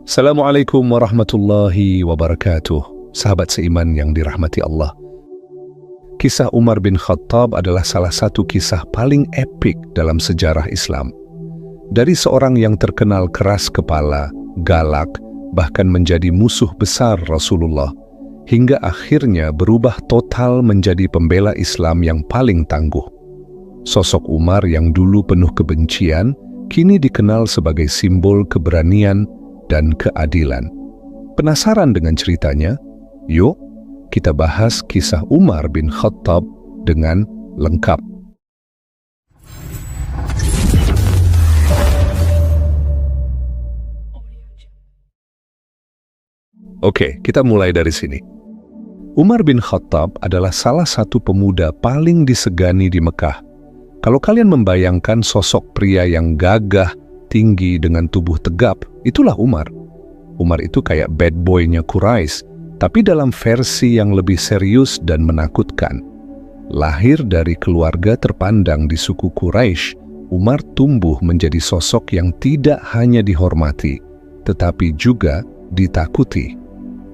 Assalamualaikum warahmatullahi wabarakatuh. Sahabat seiman yang dirahmati Allah. Kisah Umar bin Khattab adalah salah satu kisah paling epik dalam sejarah Islam. Dari seorang yang terkenal keras kepala, galak, bahkan menjadi musuh besar Rasulullah, hingga akhirnya berubah total menjadi pembela Islam yang paling tangguh. Sosok Umar yang dulu penuh kebencian, kini dikenal sebagai simbol keberanian dan keadilan. Penasaran dengan ceritanya? Yuk, kita bahas kisah Umar bin Khattab dengan lengkap. Oke, kita mulai dari sini. Umar bin Khattab adalah salah satu pemuda paling disegani di Mekah. Kalau kalian membayangkan sosok pria yang gagah, tinggi dengan tubuh tegap, itulah Umar. Umar itu kayak bad boy-nya Quraisy, tapi dalam versi yang lebih serius dan menakutkan. Lahir dari keluarga terpandang di suku Quraisy, Umar tumbuh menjadi sosok yang tidak hanya dihormati, tetapi juga ditakuti.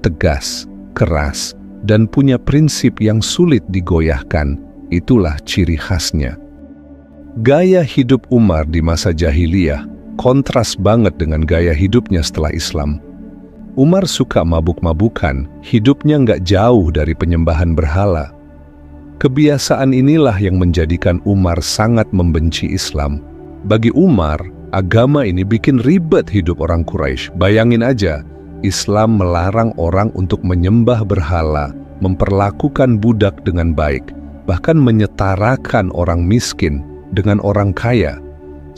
Tegas, keras, dan punya prinsip yang sulit digoyahkan, itulah ciri khasnya. Gaya hidup Umar di masa jahiliyah kontras banget dengan gaya hidupnya setelah Islam. Umar suka mabuk-mabukan, hidupnya nggak jauh dari penyembahan berhala. Kebiasaan inilah yang menjadikan Umar sangat membenci Islam. Bagi Umar, agama ini bikin ribet hidup orang Quraisy. Bayangin aja, Islam melarang orang untuk menyembah berhala, memperlakukan budak dengan baik, bahkan menyetarakan orang miskin dengan orang kaya.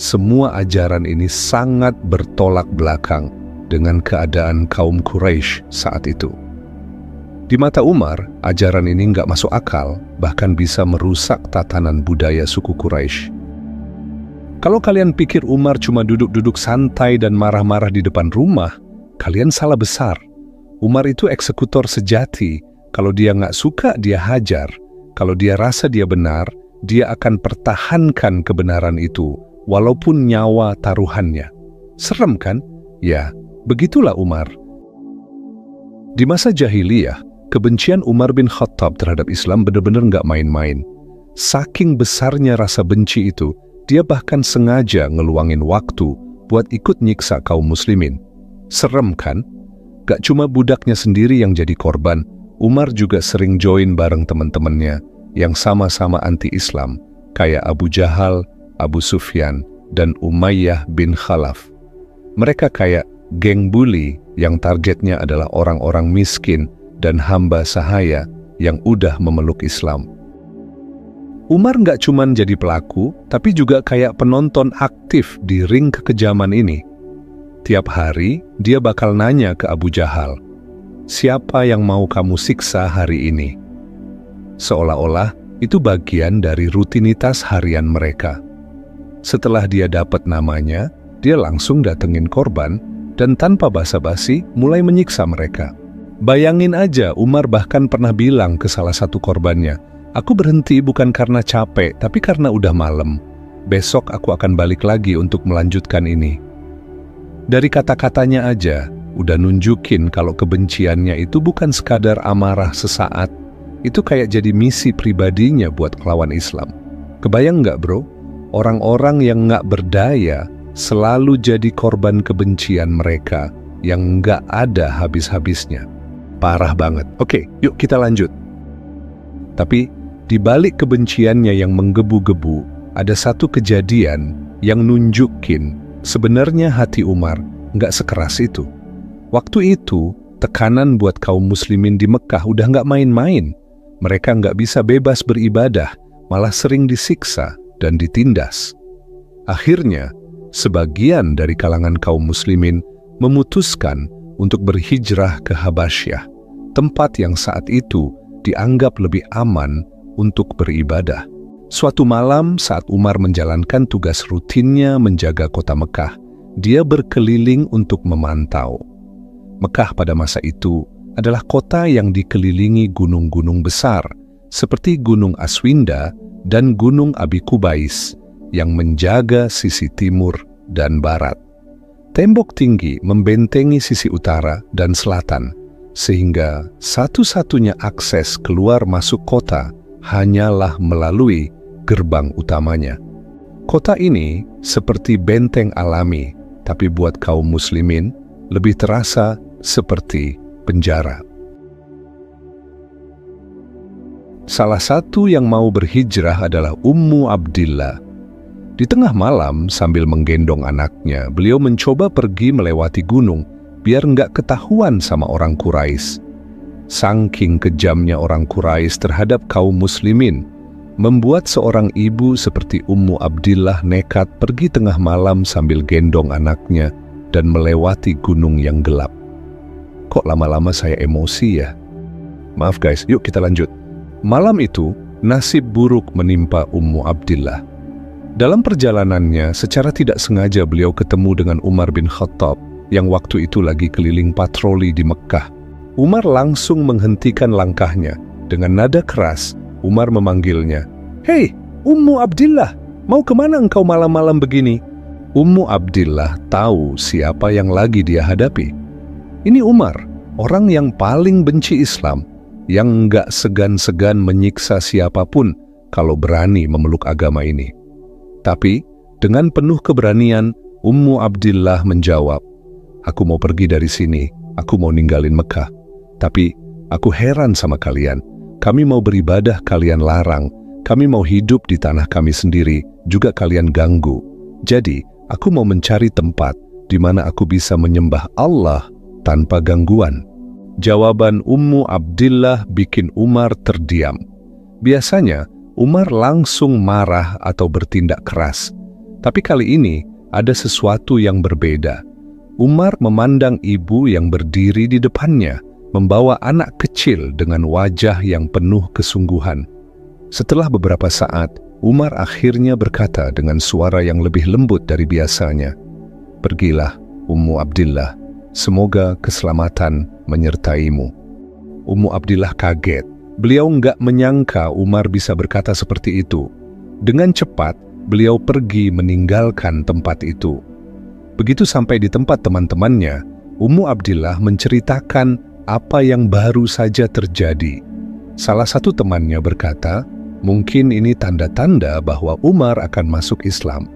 Semua ajaran ini sangat bertolak belakang dengan keadaan kaum Quraisy saat itu. Di mata Umar, ajaran ini nggak masuk akal, bahkan bisa merusak tatanan budaya suku Quraisy. Kalau kalian pikir Umar cuma duduk-duduk santai dan marah-marah di depan rumah, kalian salah besar. Umar itu eksekutor sejati. Kalau dia nggak suka, dia hajar. Kalau dia rasa dia benar, dia akan pertahankan kebenaran itu, walaupun nyawa taruhannya. Serem kan? Ya, begitulah Umar. Di masa jahiliyah, kebencian Umar bin Khattab terhadap Islam benar-benar nggak main-main. Saking besarnya rasa benci itu, dia bahkan sengaja ngeluangin waktu buat ikut nyiksa kaum muslimin. Serem kan? Gak cuma budaknya sendiri yang jadi korban, Umar juga sering join bareng teman-temannya yang sama-sama anti-Islam, kayak Abu Jahal, Abu Sufyan, dan Umayyah bin Khalaf. Mereka kayak geng bully yang targetnya adalah orang-orang miskin dan hamba sahaya yang udah memeluk Islam. Umar nggak cuman jadi pelaku, tapi juga kayak penonton aktif di ring kekejaman ini. Tiap hari, dia bakal nanya ke Abu Jahal, "Siapa yang mau kamu siksa hari ini?" Seolah-olah itu bagian dari rutinitas harian mereka. Setelah dia dapat namanya, dia langsung datengin korban dan tanpa basa-basi mulai menyiksa mereka. Bayangin aja, Umar bahkan pernah bilang ke salah satu korbannya, "Aku berhenti bukan karena capek, tapi karena udah malam. Besok aku akan balik lagi untuk melanjutkan ini." Dari kata-katanya aja, udah nunjukin kalau kebenciannya itu bukan sekadar amarah sesaat. Itu kayak jadi misi pribadinya buat ngelawan Islam. Kebayang nggak bro? Orang-orang yang nggak berdaya selalu jadi korban kebencian mereka yang nggak ada habis-habisnya. Parah banget. Oke, yuk kita lanjut. Tapi di balik kebenciannya yang menggebu-gebu, ada satu kejadian yang nunjukin sebenarnya hati Umar nggak sekeras itu. Waktu itu, tekanan buat kaum muslimin di Mekah udah nggak main-main. Mereka nggak bisa bebas beribadah, malah sering disiksa dan ditindas. Akhirnya, sebagian dari kalangan kaum muslimin memutuskan untuk berhijrah ke Habasyah, tempat yang saat itu dianggap lebih aman untuk beribadah. Suatu malam saat Umar menjalankan tugas rutinnya menjaga kota Mekah, dia berkeliling untuk memantau. Mekah pada masa itu adalah kota yang dikelilingi gunung-gunung besar, seperti Gunung Aswinda dan Gunung Abi Qubais, yang menjaga sisi timur dan barat. Tembok tinggi membentengi sisi utara dan selatan, sehingga satu-satunya akses keluar masuk kota hanyalah melalui gerbang utamanya. Kota ini seperti benteng alami, tapi buat kaum muslimin lebih terasa seperti penjara. Salah satu yang mau berhijrah adalah Ummu Abdillah. Di tengah malam, sambil menggendong anaknya, beliau mencoba pergi melewati gunung, biar nggak ketahuan sama orang Quraisy. Saking kejamnya orang Quraisy terhadap kaum muslimin, membuat seorang ibu seperti Ummu Abdillah nekat pergi tengah malam sambil gendong anaknya dan melewati gunung yang gelap. Kok lama-lama saya emosi ya? Maaf guys, yuk kita lanjut. Malam itu, nasib buruk menimpa Ummu Abdillah. Dalam perjalanannya, secara tidak sengaja beliau ketemu dengan Umar bin Khattab yang waktu itu lagi keliling patroli di Mekkah. Umar langsung menghentikan langkahnya. Dengan nada keras, Umar memanggilnya, "Hei, Ummu Abdillah, mau kemana engkau malam-malam begini?" Ummu Abdillah tahu siapa yang lagi dia hadapi. Ini Umar, orang yang paling benci Islam, yang nggak segan-segan menyiksa siapapun kalau berani memeluk agama ini. Tapi, dengan penuh keberanian, Ummu Abdillah menjawab, "Aku mau pergi dari sini, aku mau ninggalin Mekah. Tapi, aku heran sama kalian. Kami mau beribadah, kalian larang. Kami mau hidup di tanah kami sendiri, juga kalian ganggu. Jadi, aku mau mencari tempat di mana aku bisa menyembah Allah tanpa gangguan." Jawaban Ummu Abdillah bikin Umar terdiam. Biasanya, Umar langsung marah atau bertindak keras. Tapi kali ini ada sesuatu yang berbeda. Umar memandang ibu yang berdiri di depannya, membawa anak kecil dengan wajah yang penuh kesungguhan. Setelah beberapa saat, Umar akhirnya berkata dengan suara yang lebih lembut dari biasanya, "Pergilah, Ummu Abdillah. Semoga keselamatan menyertaimu." Ummu Abdillah kaget. Beliau nggak menyangka Umar bisa berkata seperti itu. Dengan cepat, beliau pergi meninggalkan tempat itu. Begitu sampai di tempat teman-temannya, Ummu Abdillah menceritakan apa yang baru saja terjadi. Salah satu temannya berkata, mungkin ini tanda-tanda bahwa Umar akan masuk Islam.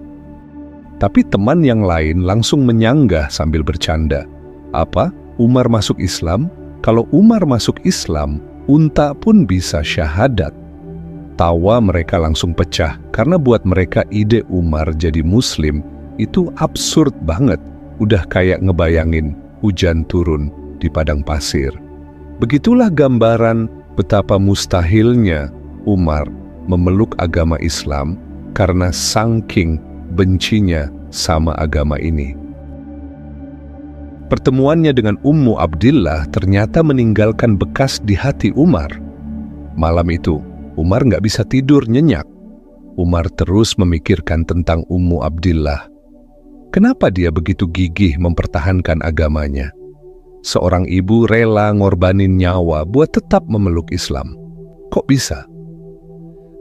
Tapi teman yang lain langsung menyanggah sambil bercanda. Apa? Umar masuk Islam? Kalau Umar masuk Islam, unta pun bisa syahadat. Tawa mereka langsung pecah karena buat mereka ide Umar jadi Muslim itu absurd banget. Udah kayak ngebayangin hujan turun di padang pasir. Begitulah gambaran betapa mustahilnya Umar memeluk agama Islam karena saking bencinya sama agama ini. Pertemuannya dengan Ummu Abdillah ternyata meninggalkan bekas di hati Umar. Malam itu, Umar nggak bisa tidur nyenyak. Umar terus memikirkan tentang Ummu Abdillah. Kenapa dia begitu gigih mempertahankan agamanya? Seorang ibu rela ngorbanin nyawa buat tetap memeluk Islam. Kok bisa?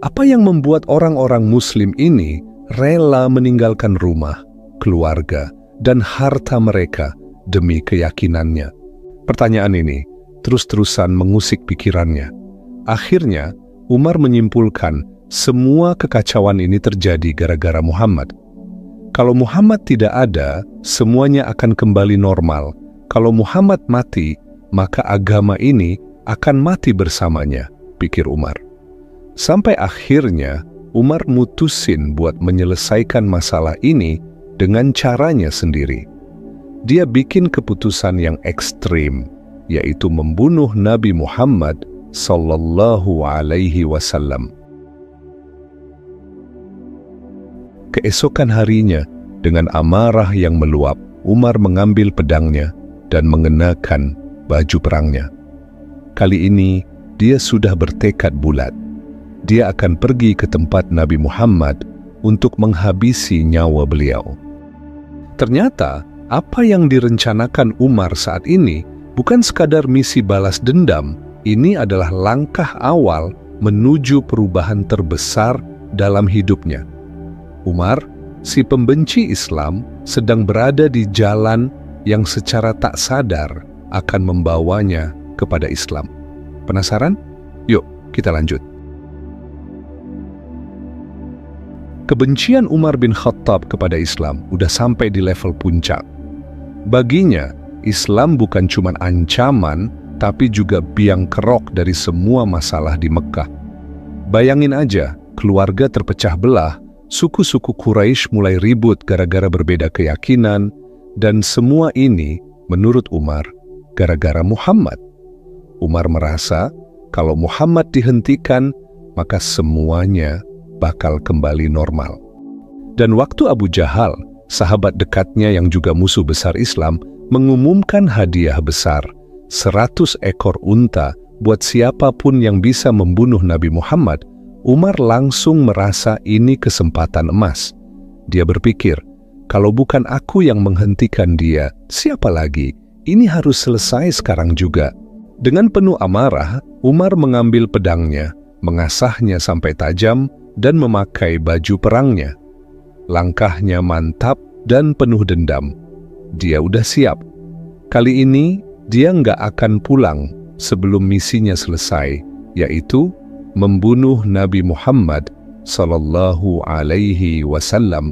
Apa yang membuat orang-orang Muslim ini rela meninggalkan rumah, keluarga, dan harta mereka demi keyakinannya? Pertanyaan ini terus-terusan mengusik pikirannya. Akhirnya, Umar menyimpulkan semua kekacauan ini terjadi gara-gara Muhammad. Kalau Muhammad tidak ada, semuanya akan kembali normal. Kalau Muhammad mati, maka agama ini akan mati bersamanya, pikir Umar. Sampai akhirnya, Umar mutusin buat menyelesaikan masalah ini dengan caranya sendiri. Dia bikin keputusan yang ekstrim, yaitu membunuh Nabi Muhammad sallallahu alaihi wasallam. Keesokan harinya, dengan amarah yang meluap, Umar mengambil pedangnya dan mengenakan baju perangnya. Kali ini, dia sudah bertekad bulat. Dia akan pergi ke tempat Nabi Muhammad untuk menghabisi nyawa beliau. Ternyata, apa yang direncanakan Umar saat ini bukan sekadar misi balas dendam, ini adalah langkah awal menuju perubahan terbesar dalam hidupnya. Umar si pembenci Islam sedang berada di jalan yang secara tak sadar akan membawanya kepada Islam. Penasaran? Yuk, kita lanjut. Kebencian Umar bin Khattab kepada Islam udah sampai di level puncak. Baginya, Islam bukan cuma ancaman, tapi juga biang kerok dari semua masalah di Mekah. Bayangin aja, keluarga terpecah belah, suku-suku Quraisy mulai ribut gara-gara berbeda keyakinan, dan semua ini, menurut Umar, gara-gara Muhammad. Umar merasa kalau Muhammad dihentikan, maka semuanya bakal kembali normal. Dan waktu Abu Jahal, sahabat dekatnya yang juga musuh besar Islam, mengumumkan hadiah besar, 100 ekor unta buat siapapun yang bisa membunuh Nabi Muhammad, Umar langsung merasa ini kesempatan emas. Dia berpikir, kalau bukan aku yang menghentikan dia, siapa lagi? Ini harus selesai sekarang juga. Dengan penuh amarah, Umar mengambil pedangnya, mengasahnya sampai tajam, dan memakai baju perangnya. Langkahnya mantap dan penuh dendam. Dia udah siap. Kali ini, dia nggak akan pulang sebelum misinya selesai, yaitu membunuh Nabi Muhammad sallallahu alaihi wasallam.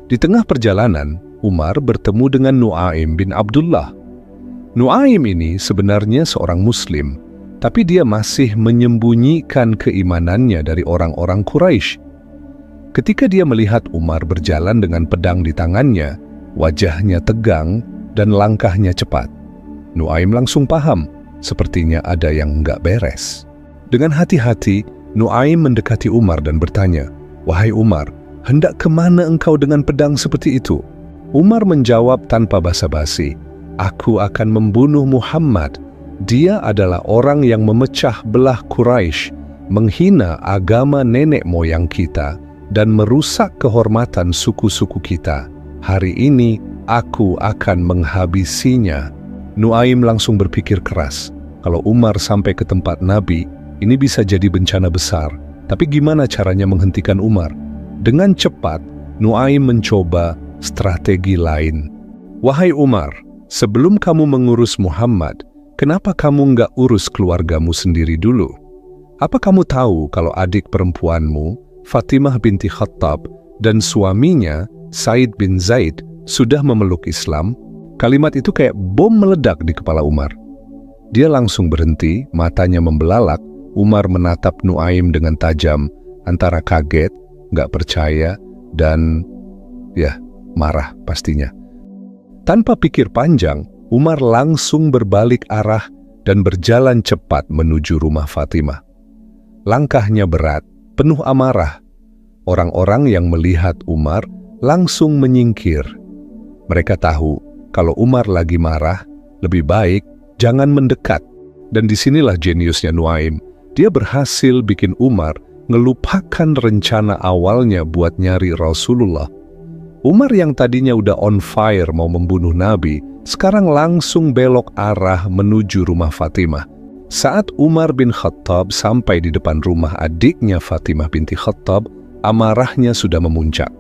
Di tengah perjalanan, Umar bertemu dengan Nu'aim bin Abdullah. Nu'aim ini sebenarnya seorang Muslim, tapi dia masih menyembunyikan keimanannya dari orang-orang Quraisy. Ketika dia melihat Umar berjalan dengan pedang di tangannya, wajahnya tegang dan langkahnya cepat. Nu'aim langsung paham, sepertinya ada yang nggak beres. Dengan hati-hati, Nu'aim mendekati Umar dan bertanya, "Wahai Umar, hendak kemana engkau dengan pedang seperti itu?" Umar menjawab tanpa basa-basi, "Aku akan membunuh Muhammad. Dia adalah orang yang memecah belah Quraisy, menghina agama nenek moyang kita, dan merusak kehormatan suku-suku kita. Hari ini aku akan menghabisinya." Nu'aim langsung berpikir keras, kalau Umar sampai ke tempat Nabi, ini bisa jadi bencana besar. Tapi gimana caranya menghentikan Umar? Dengan cepat, Nu'aim mencoba strategi lain. "Wahai Umar, sebelum kamu mengurus Muhammad, kenapa kamu nggak urus keluargamu sendiri dulu? Apa kamu tahu kalau adik perempuanmu, Fatimah binti Khattab, dan suaminya, Said bin Zaid, sudah memeluk Islam?" Kalimat itu kayak bom meledak di kepala Umar. Dia langsung berhenti, matanya membelalak. Umar menatap Nu'aim dengan tajam, antara kaget, nggak percaya, dan marah pastinya. Tanpa pikir panjang, Umar langsung berbalik arah dan berjalan cepat menuju rumah Fatimah. Langkahnya berat, penuh amarah. Orang-orang yang melihat Umar langsung menyingkir. Mereka tahu kalau Umar lagi marah, lebih baik jangan mendekat. Dan disinilah jeniusnya Nu'aim. Dia berhasil bikin Umar ngelupakan rencana awalnya buat nyari Rasulullah. Umar yang tadinya udah on fire mau membunuh Nabi, sekarang langsung belok arah menuju rumah Fatimah. Saat Umar bin Khattab sampai di depan rumah adiknya Fatimah binti Khattab, amarahnya sudah memuncak.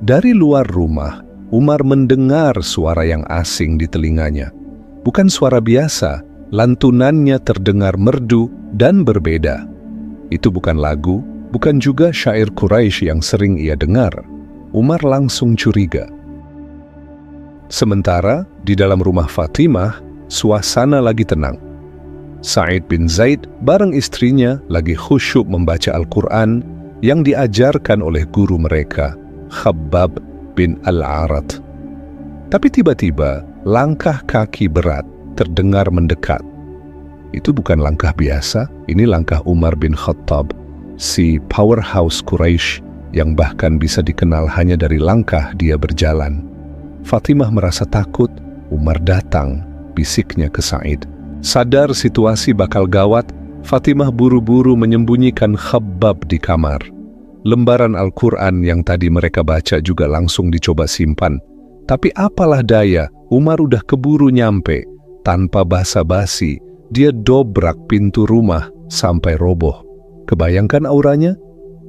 Dari luar rumah, Umar mendengar suara yang asing di telinganya. Bukan suara biasa, lantunannya terdengar merdu dan berbeda. Itu bukan lagu, bukan juga syair Quraisy yang sering ia dengar. Umar langsung curiga. Sementara di dalam rumah Fatimah, suasana lagi tenang. Said bin Zaid bareng istrinya lagi khusyuk membaca Al-Quran yang diajarkan oleh guru mereka, Khabbab bin Al-Arat. Tapi tiba-tiba langkah kaki berat terdengar mendekat. Itu bukan langkah biasa, ini langkah Umar bin Khattab, si powerhouse Quraisy yang bahkan bisa dikenal hanya dari langkah dia berjalan. Fatimah merasa takut. Umar datang, bisiknya ke Said. Sadar situasi bakal gawat, Fatimah buru-buru menyembunyikan Khabbab di kamar. Lembaran Al-Quran yang tadi mereka baca juga langsung dicoba simpan. Tapi apalah daya, Umar udah keburu nyampe. Tanpa basa-basi, dia dobrak pintu rumah sampai roboh. Kebayangkan auranya?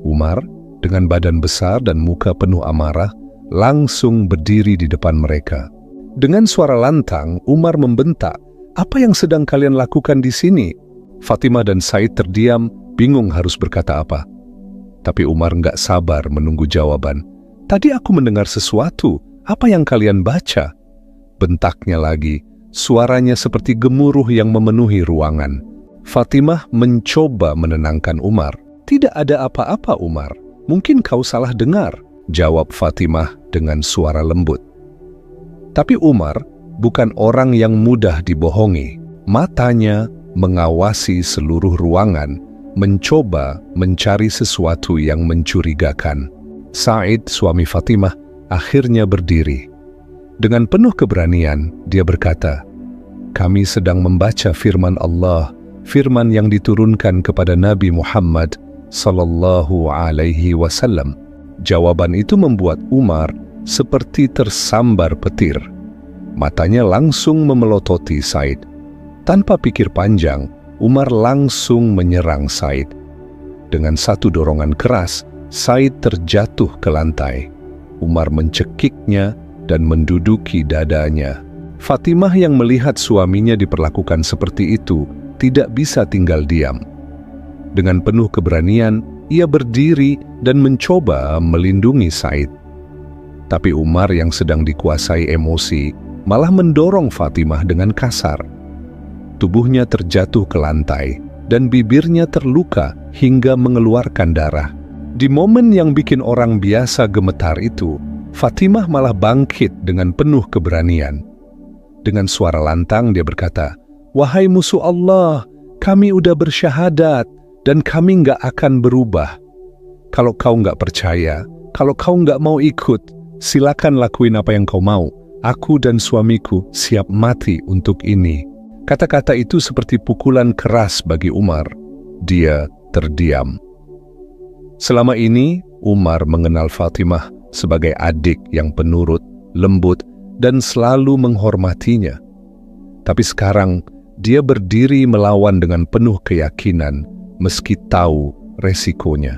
Umar dengan badan besar dan muka penuh amarah langsung berdiri di depan mereka. Dengan suara lantang, Umar membentak, "Apa yang sedang kalian lakukan di sini?" Fatimah dan Said terdiam, bingung harus berkata apa. Tapi Umar nggak sabar menunggu jawaban. "Tadi aku mendengar sesuatu. Apa yang kalian baca?" Bentaknya lagi, suaranya seperti gemuruh yang memenuhi ruangan. Fatimah mencoba menenangkan Umar. "Tidak ada apa-apa, Umar. Mungkin kau salah dengar," jawab Fatimah dengan suara lembut. Tapi Umar bukan orang yang mudah dibohongi. Matanya mengawasi seluruh ruangan, mencoba mencari sesuatu yang mencurigakan. Said, suami Fatimah, akhirnya berdiri. Dengan penuh keberanian, dia berkata, "Kami sedang membaca firman Allah, firman yang diturunkan kepada Nabi Muhammad sallallahu alaihi wasallam." Jawaban itu membuat Umar seperti tersambar petir. Matanya langsung memelototi Said. Tanpa pikir panjang, Umar langsung menyerang Said. Dengan satu dorongan keras, Said terjatuh ke lantai. Umar mencekiknya dan menduduki dadanya. Fatimah yang melihat suaminya diperlakukan seperti itu tidak bisa tinggal diam. Dengan penuh keberanian, ia berdiri dan mencoba melindungi Said. Tapi Umar yang sedang dikuasai emosi malah mendorong Fatimah dengan kasar. Tubuhnya terjatuh ke lantai dan bibirnya terluka hingga mengeluarkan darah. Di momen yang bikin orang biasa gemetar itu, Fatimah malah bangkit dengan penuh keberanian. Dengan suara lantang dia berkata, "Wahai musuh Allah, kami udah bersyahadat dan kami nggak akan berubah. Kalau kau nggak percaya, kalau kau nggak mau ikut, silakan lakuin apa yang kau mau. Aku dan suamiku siap mati untuk ini." Kata-kata itu seperti pukulan keras bagi Umar. Dia terdiam. Selama ini, Umar mengenal Fatimah sebagai adik yang penurut, lembut, dan selalu menghormatinya. Tapi sekarang, dia berdiri melawan dengan penuh keyakinan, meski tahu resikonya.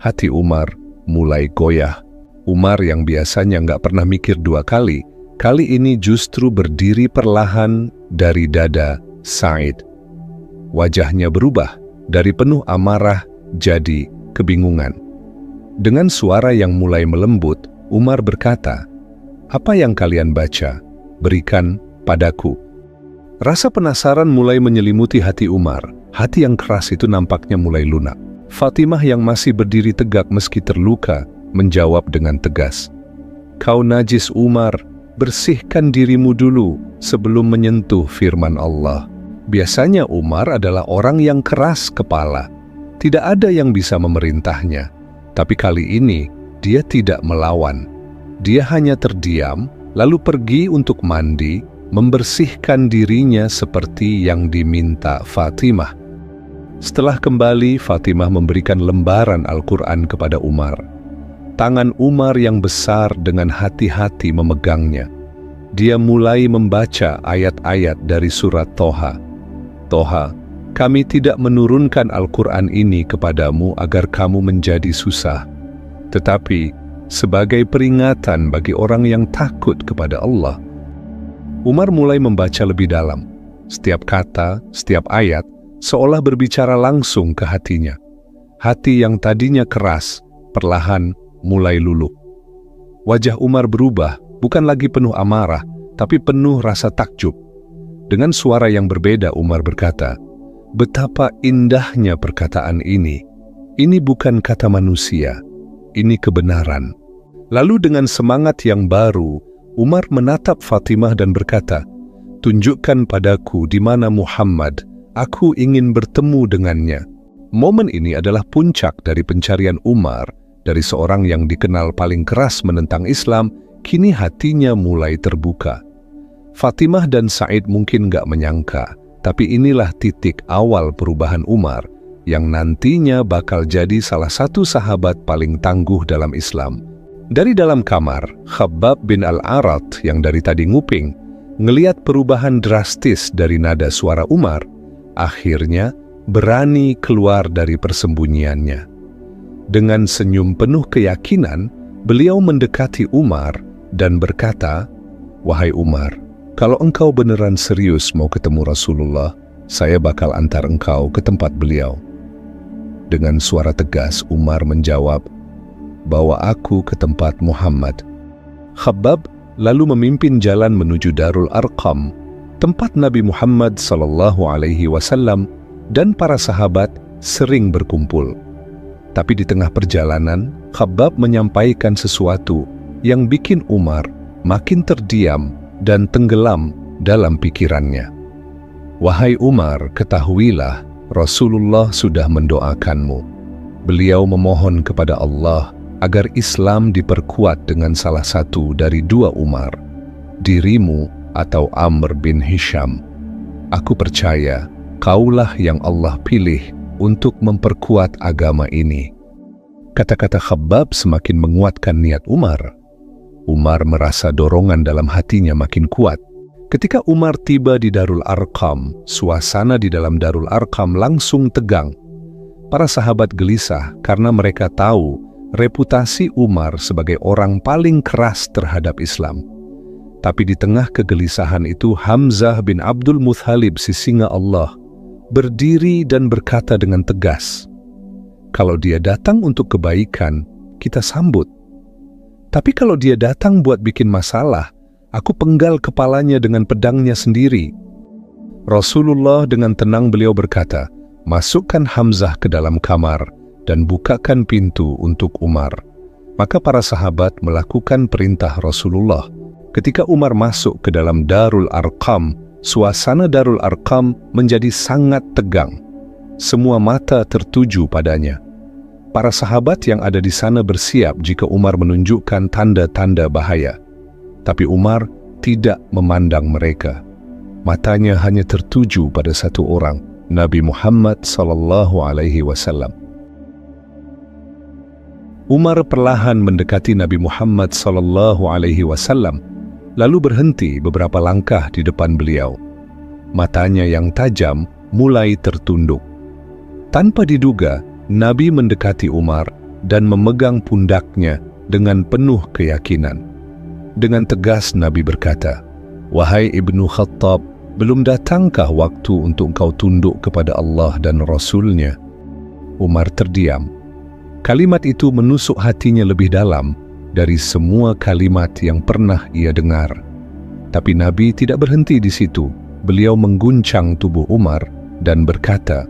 Hati Umar mulai goyah. Umar yang biasanya nggak pernah mikir dua kali ini justru berdiri perlahan dari dada Said. Wajahnya berubah dari penuh amarah jadi kebingungan. Dengan suara yang mulai melembut, Umar berkata, "Apa yang kalian baca? Berikan padaku." Rasa penasaran mulai menyelimuti hati Umar. Hati yang keras itu nampaknya mulai lunak. Fatimah yang masih berdiri tegak meski terluka, menjawab dengan tegas, "Kau najis Umar, bersihkan dirimu dulu sebelum menyentuh firman Allah." Biasanya Umar adalah orang yang keras kepala. Tidak ada yang bisa memerintahnya. Tapi kali ini, dia tidak melawan. Dia hanya terdiam, lalu pergi untuk mandi, membersihkan dirinya seperti yang diminta Fatimah. Setelah kembali, Fatimah memberikan lembaran Al-Quran kepada Umar. Tangan Umar yang besar dengan hati-hati memegangnya. Dia mulai membaca ayat-ayat dari surat Toha. "Toha, kami tidak menurunkan Al-Quran ini kepadamu agar kamu menjadi susah, tetapi sebagai peringatan bagi orang yang takut kepada Allah." Umar mulai membaca lebih dalam. Setiap kata, setiap ayat, seolah berbicara langsung ke hatinya. Hati yang tadinya keras, perlahan mulai luluh. Wajah Umar berubah, bukan lagi penuh amarah, tapi penuh rasa takjub. Dengan suara yang berbeda, Umar berkata, "Betapa indahnya perkataan ini. Ini bukan kata manusia, ini kebenaran." Lalu dengan semangat yang baru, Umar menatap Fatimah dan berkata, "Tunjukkan padaku di mana Muhammad, aku ingin bertemu dengannya." Momen ini adalah puncak dari pencarian Umar. Dari seorang yang dikenal paling keras menentang Islam, kini hatinya mulai terbuka. Fatimah dan Said mungkin nggak menyangka, tapi inilah titik awal perubahan Umar, yang nantinya bakal jadi salah satu sahabat paling tangguh dalam Islam. Dari dalam kamar, Khabbab bin Al-Arat yang dari tadi nguping, ngeliat perubahan drastis dari nada suara Umar, akhirnya berani keluar dari persembunyiannya. Dengan senyum penuh keyakinan, Beliau mendekati Umar dan berkata, "Wahai Umar, kalau engkau beneran serius mau ketemu Rasulullah, saya bakal antar engkau ke tempat beliau." Dengan suara tegas, Umar menjawab, "Bawa aku ke tempat Muhammad." Khabbab lalu memimpin jalan menuju Darul Arqam, tempat Nabi Muhammad SAW dan para sahabat sering berkumpul. Tapi di tengah perjalanan, Khabbab menyampaikan sesuatu yang bikin Umar makin terdiam dan tenggelam dalam pikirannya. "Wahai Umar, ketahuilah Rasulullah sudah mendoakanmu. Beliau memohon kepada Allah agar Islam diperkuat dengan salah satu dari dua Umar, dirimu atau Amr bin Hisham. Aku percaya kaulah yang Allah pilih untuk memperkuat agama ini." Kata-kata Khabbab semakin menguatkan niat Umar. Umar merasa dorongan dalam hatinya makin kuat. Ketika Umar tiba di Darul Arqam, suasana di dalam Darul Arqam langsung tegang. Para sahabat gelisah karena mereka tahu reputasi Umar sebagai orang paling keras terhadap Islam. Tapi di tengah kegelisahan itu, Hamzah bin Abdul Muthalib, si singa Allah, berdiri dan berkata dengan tegas, "Kalau dia datang untuk kebaikan, kita sambut. Tapi kalau dia datang buat bikin masalah, aku penggal kepalanya dengan pedangnya sendiri." Rasulullah dengan tenang beliau berkata, "Masukkan Hamzah ke dalam kamar dan bukakan pintu untuk Umar." Maka para sahabat melakukan perintah Rasulullah. Ketika Umar masuk ke dalam Darul Arqam, suasana Darul Arqam menjadi sangat tegang. Semua mata tertuju padanya. Para sahabat yang ada di sana bersiap jika Umar menunjukkan tanda-tanda bahaya. Tapi Umar tidak memandang mereka. Matanya hanya tertuju pada satu orang, Nabi Muhammad SAW. Umar perlahan mendekati Nabi Muhammad SAW, lalu berhenti beberapa langkah di depan beliau. Matanya yang tajam mulai tertunduk. Tanpa diduga, Nabi mendekati Umar dan memegang pundaknya dengan penuh keyakinan. Dengan tegas Nabi berkata, "Wahai Ibnu Khattab, belum datangkah waktu untuk engkau tunduk kepada Allah dan Rasul-Nya?" Umar terdiam. Kalimat itu menusuk hatinya lebih dalam dari semua kalimat yang pernah ia dengar. Tapi Nabi tidak berhenti di situ. Beliau mengguncang tubuh Umar dan berkata,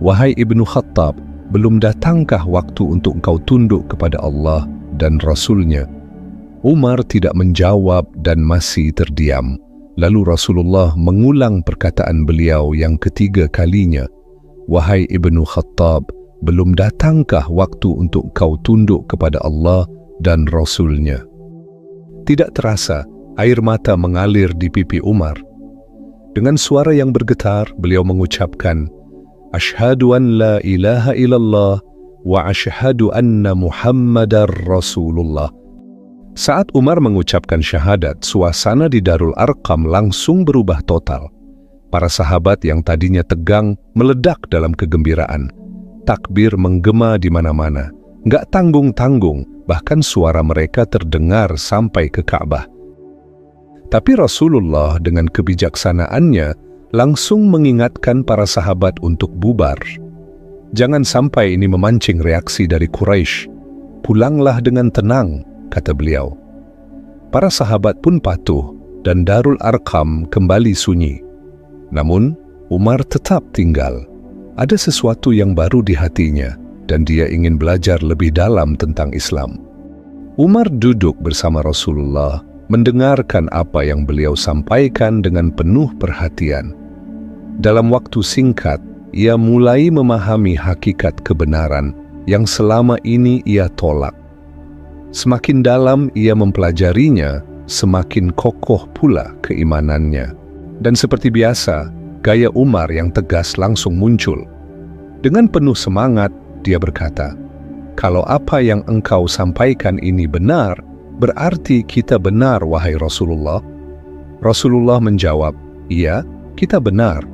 "Wahai Ibnu Khattab, belum datangkah waktu untuk engkau tunduk kepada Allah dan Rasul-Nya?" Umar tidak menjawab dan masih terdiam. Lalu Rasulullah mengulang perkataan beliau yang ketiga kalinya, "Wahai Ibnu Khattab, belum datangkah waktu untuk engkau tunduk kepada Allah dan Rasul-Nya?" Tidak terasa, air mata mengalir di pipi Umar. Dengan suara yang bergetar, beliau mengucapkan, "Asyhadu an la ilaha illallah wa asyhadu anna Muhammadar Rasulullah." Saat Umar mengucapkan syahadat, suasana di Darul Arqam langsung berubah total. Para sahabat yang tadinya tegang meledak dalam kegembiraan. Takbir menggema di mana-mana. Nggak tanggung-tanggung, bahkan suara mereka terdengar sampai ke Ka'bah. Tapi Rasulullah dengan kebijaksanaannya langsung mengingatkan para sahabat untuk bubar. Jangan sampai ini memancing reaksi dari Quraisy. "Pulanglah dengan tenang," kata beliau. Para sahabat pun patuh dan Darul Arqam kembali sunyi. Namun, Umar tetap tinggal. Ada sesuatu yang baru di hatinya dan dia ingin belajar lebih dalam tentang Islam. Umar duduk bersama Rasulullah, mendengarkan apa yang beliau sampaikan dengan penuh perhatian. Dalam waktu singkat, ia mulai memahami hakikat kebenaran yang selama ini ia tolak. Semakin dalam ia mempelajarinya, semakin kokoh pula keimanannya. Dan seperti biasa, gaya Umar yang tegas langsung muncul. Dengan penuh semangat, dia berkata, "Kalau apa yang engkau sampaikan ini benar, berarti kita benar, wahai Rasulullah." Rasulullah menjawab, "Iya, kita benar."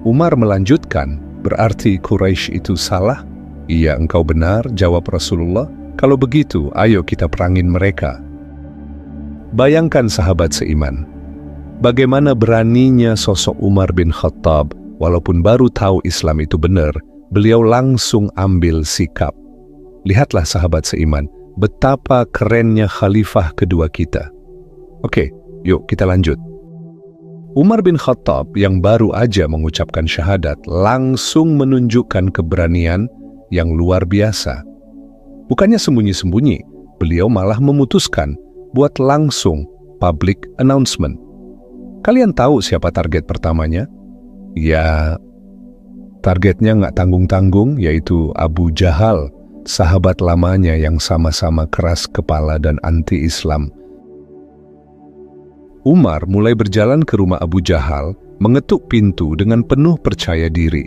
Umar melanjutkan, "Berarti Quraisy itu salah?" "Iya, engkau benar," jawab Rasulullah. Kalau begitu, ayo kita perangin mereka. Bayangkan sahabat seiman, bagaimana beraninya sosok Umar bin Khattab, walaupun baru tahu Islam itu benar, beliau langsung ambil sikap. Lihatlah sahabat seiman, betapa kerennya khalifah kedua kita. Oke, yuk kita lanjut. Umar bin Khattab yang baru aja mengucapkan syahadat langsung menunjukkan keberanian yang luar biasa. Bukannya sembunyi-sembunyi, beliau malah memutuskan buat langsung public announcement. Kalian tahu siapa target pertamanya? Ya, targetnya nggak tanggung-tanggung, yaitu Abu Jahal, sahabat lamanya yang sama-sama keras kepala dan anti-Islam. Umar mulai berjalan ke rumah Abu Jahal, mengetuk pintu dengan penuh percaya diri.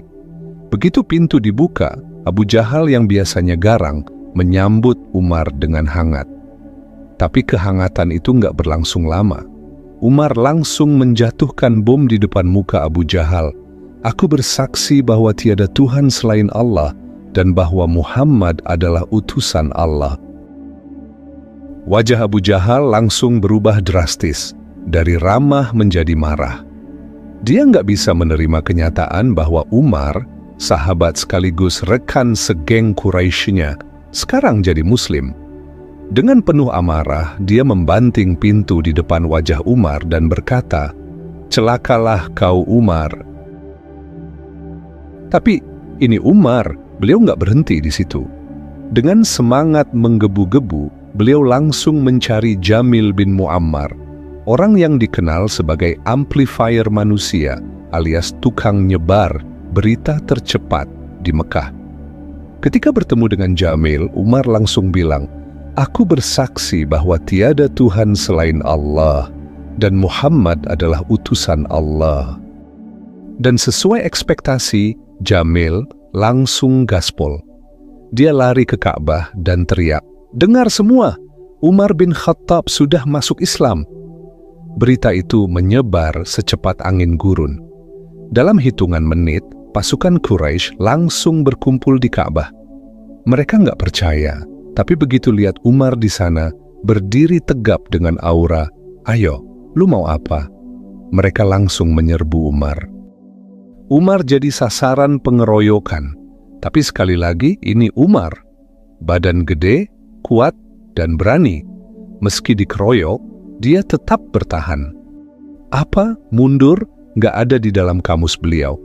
Begitu pintu dibuka, Abu Jahal yang biasanya garang menyambut Umar dengan hangat. Tapi kehangatan itu nggak berlangsung lama. Umar langsung menjatuhkan bom di depan muka Abu Jahal. Aku bersaksi bahwa tiada Tuhan selain Allah dan bahwa Muhammad adalah utusan Allah. Wajah Abu Jahal langsung berubah drastis. Dari ramah menjadi marah. Dia nggak bisa menerima kenyataan bahwa Umar, sahabat sekaligus rekan segeng Quraisy-nya, sekarang jadi Muslim. Dengan penuh amarah, dia membanting pintu di depan wajah Umar dan berkata, "Celakalah kau Umar." Tapi ini Umar, beliau nggak berhenti di situ. Dengan semangat menggebu-gebu, beliau langsung mencari Jamil bin Muammar, orang yang dikenal sebagai amplifier manusia alias tukang nyebar berita tercepat di Mekah. Ketika bertemu dengan Jamil, Umar langsung bilang, "Aku bersaksi bahwa tiada Tuhan selain Allah dan Muhammad adalah utusan Allah." Dan sesuai ekspektasi, Jamil langsung gaspol. Dia lari ke Ka'bah dan teriak, "Dengar semua, Umar bin Khattab sudah masuk Islam." Berita itu menyebar secepat angin gurun. Dalam hitungan menit, pasukan Quraisy langsung berkumpul di Ka'bah. Mereka nggak percaya, tapi begitu lihat Umar di sana, berdiri tegap dengan aura, "Ayo, lu mau apa?" Mereka langsung menyerbu Umar. Umar jadi sasaran pengeroyokan. Tapi sekali lagi, ini Umar. Badan gede, kuat, dan berani. Meski dikeroyok, dia tetap bertahan. Apa mundur nggak ada di dalam kamus beliau.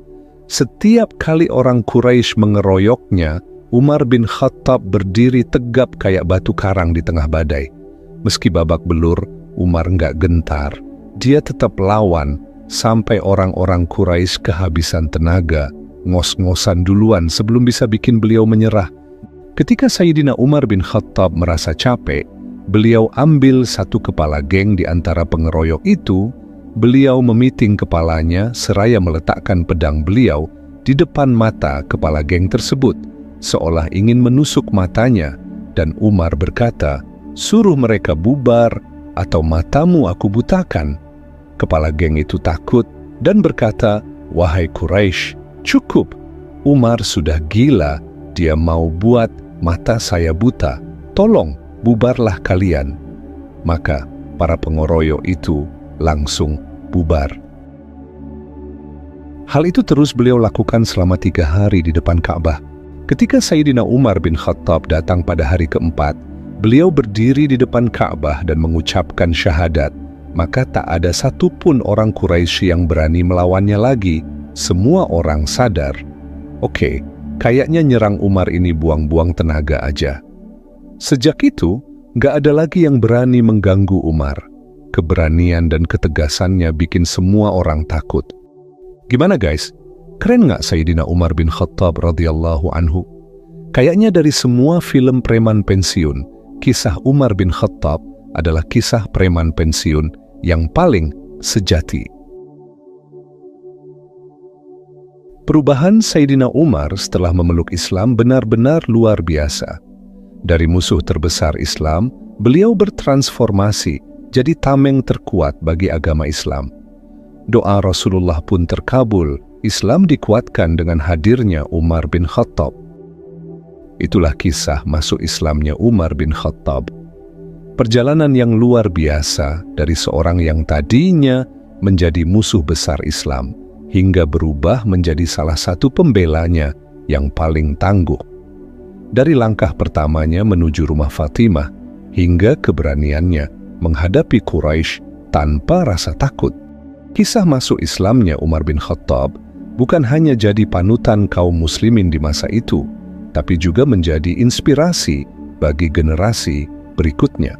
Setiap kali orang Quraisy mengeroyoknya, Umar bin Khattab berdiri tegap kayak batu karang di tengah badai. Meski babak belur, Umar nggak gentar. Dia tetap lawan sampai orang-orang Quraisy kehabisan tenaga, ngos-ngosan duluan sebelum bisa bikin beliau menyerah. Ketika Sayyidina Umar bin Khattab merasa capek, beliau ambil satu kepala geng di antara pengeroyok itu, beliau memiting kepalanya seraya meletakkan pedang beliau di depan mata kepala geng tersebut, seolah ingin menusuk matanya, dan Umar berkata, "Suruh mereka bubar atau matamu aku butakan." Kepala geng itu takut dan berkata, "Wahai Quraisy, cukup. Umar sudah gila, dia mau buat mata saya buta. Tolong, bubarlah kalian." Maka para pengeroyok itu langsung bubar. Hal itu terus beliau lakukan selama 3 hari di depan Ka'bah. Ketika Sayyidina Umar bin Khattab datang pada hari keempat, beliau berdiri di depan Ka'bah dan mengucapkan syahadat. Maka tak ada satupun orang Quraisy yang berani melawannya lagi. Semua orang sadar, oke, kayaknya nyerang Umar ini buang-buang tenaga aja. Sejak itu, gak ada lagi yang berani mengganggu Umar. Keberanian dan ketegasannya bikin semua orang takut. Gimana guys? Keren gak Sayyidina Umar bin Khattab radhiyallahu anhu? Kayaknya dari semua film preman pensiun, kisah Umar bin Khattab adalah kisah preman pensiun yang paling sejati. Perubahan Sayyidina Umar setelah memeluk Islam benar-benar luar biasa. Dari musuh terbesar Islam, beliau bertransformasi jadi tameng terkuat bagi agama Islam. Doa Rasulullah pun terkabul, Islam dikuatkan dengan hadirnya Umar bin Khattab. Itulah kisah masuk Islamnya Umar bin Khattab. Perjalanan yang luar biasa dari seorang yang tadinya menjadi musuh besar Islam, hingga berubah menjadi salah satu pembelanya yang paling tangguh. Dari langkah pertamanya menuju rumah Fatimah, hingga keberaniannya menghadapi Quraisy tanpa rasa takut. Kisah masuk Islamnya Umar bin Khattab bukan hanya jadi panutan kaum muslimin di masa itu, tapi juga menjadi inspirasi bagi generasi berikutnya.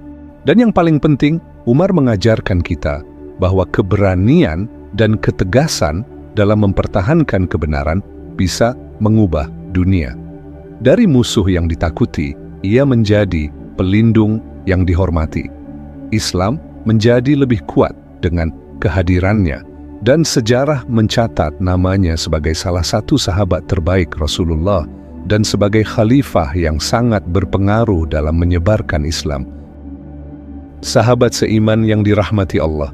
Dan yang paling penting, Umar mengajarkan kita bahwa keberanian dan ketegasan dalam mempertahankan kebenaran bisa mengubah dunia. Dari musuh yang ditakuti, ia menjadi pelindung yang dihormati. Islam menjadi lebih kuat dengan kehadirannya, dan sejarah mencatat namanya sebagai salah satu sahabat terbaik Rasulullah dan sebagai khalifah yang sangat berpengaruh dalam menyebarkan Islam. Sahabat seiman yang dirahmati Allah,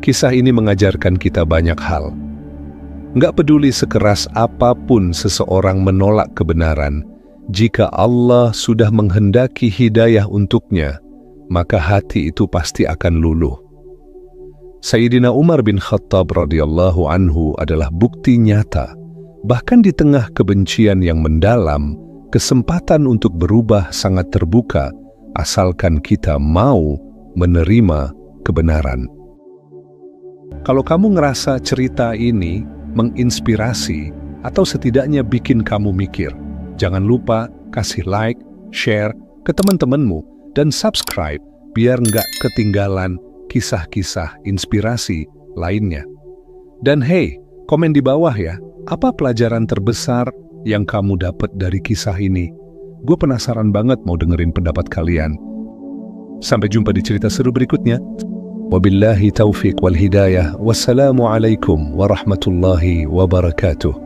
kisah ini mengajarkan kita banyak hal. Nggak peduli sekeras apapun seseorang menolak kebenaran, jika Allah sudah menghendaki hidayah untuknya, maka hati itu pasti akan luluh. Sayyidina Umar bin Khattab radhiyallahu anhu adalah bukti nyata. Bahkan di tengah kebencian yang mendalam, kesempatan untuk berubah sangat terbuka, asalkan kita mau menerima kebenaran. Kalau kamu ngerasa cerita ini menginspirasi atau setidaknya bikin kamu mikir, jangan lupa kasih like, share ke teman-temanmu, dan subscribe biar nggak ketinggalan kisah-kisah inspirasi lainnya. Dan hey, komen di bawah ya, apa pelajaran terbesar yang kamu dapat dari kisah ini? Gue penasaran banget mau dengerin pendapat kalian. Sampai jumpa di cerita seru berikutnya. Wabillahi taufiq wal hidayah. Wassalamualaikum warahmatullahi wabarakatuh.